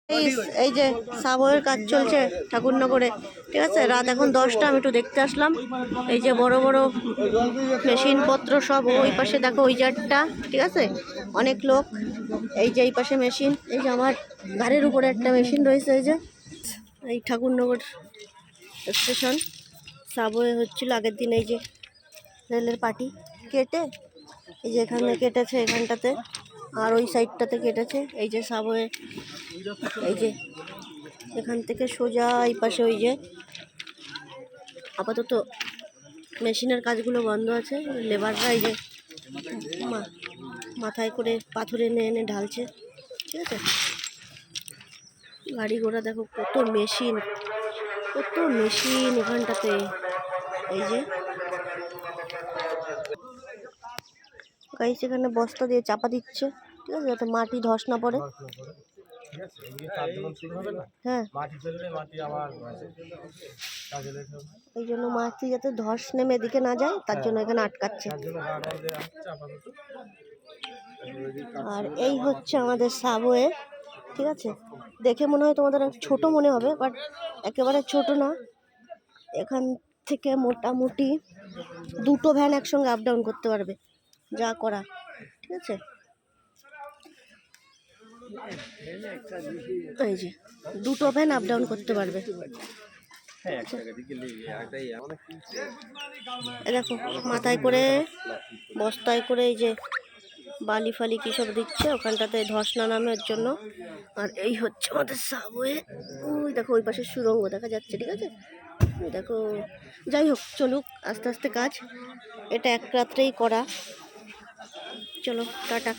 এই যে সাবওয়ের কাজ চলছে ঠাকুরনগরে, ঠিক আছে। রাত এখন 10টা, আমি একটু দেখতে আসলাম। এই যে বড় বড় মেশিনপত্র সব ওই পাশে দেখো, ওই জারটা, ঠিক আছে। অনেক লোক। এই যে এই পাশে মেশিন, এই যে আমার গাড়ির উপরে একটা মেশিন রয়েছে। এই যে এই ঠাকুরনগর স্টেশন সাবওয়ে হচ্ছিল আগের দিন। এই যে রেলের পাটি কেটে, এই যে এখানে কেটেছে, এখানটাতে, আর ওই সাইডটাতে কেটেছে। এই যে সাবওয়ে, এই যে এখান থেকে সোজা এই পাশে। ওই যে আপাতত মেশিনের কাজগুলো বন্ধ আছে। লেবাররা এই যে মাথায় করে পাথর এনে এনে ঢালছে, ঠিক আছে। গাড়ি ঘোড়া দেখো, কত মেশিন, কত মেশিন এখানটাতে। এই যে গাইস এখানে বস্তা দিয়ে চাপা দিচ্ছে, ঠিক আছে, যাতে মাটি ধস না পড়ে। হ্যাঁ, এই জন্য মাটি যাতে ধস নেমে এদিকে না যায়, তার জন্য এখানে আটকাচ্ছে। আর এই হচ্ছে আমাদের সাবওয়ে, ঠিক আছে। দেখে মনে হয় তোমাদের ছোট মনে হবে, বাট একেবারে ছোট না। এখান থেকে মোটামুটি 2টো ভ্যান একসঙ্গে আপ ডাউন করতে পারবে, যা করা, ঠিক আছে। এই যে 2টো ভ্যান আপ ডাউন করতে পারবে। দেখো মাথায় করে বস্তায় করে এই যে বালি ফালি কী সব দিচ্ছে ওখানটাতে ধস না নামের জন্য। আর এই হচ্ছে আমাদের সাবওয়ে। ওই দেখো ওই পাশে সুড়ঙ্গ দেখা যাচ্ছে, ঠিক আছে। ওই দেখো, যাই হোক, চলুক আস্তে আস্তে কাজ। এটা এক রাত্রেই করা। চলো টাটা।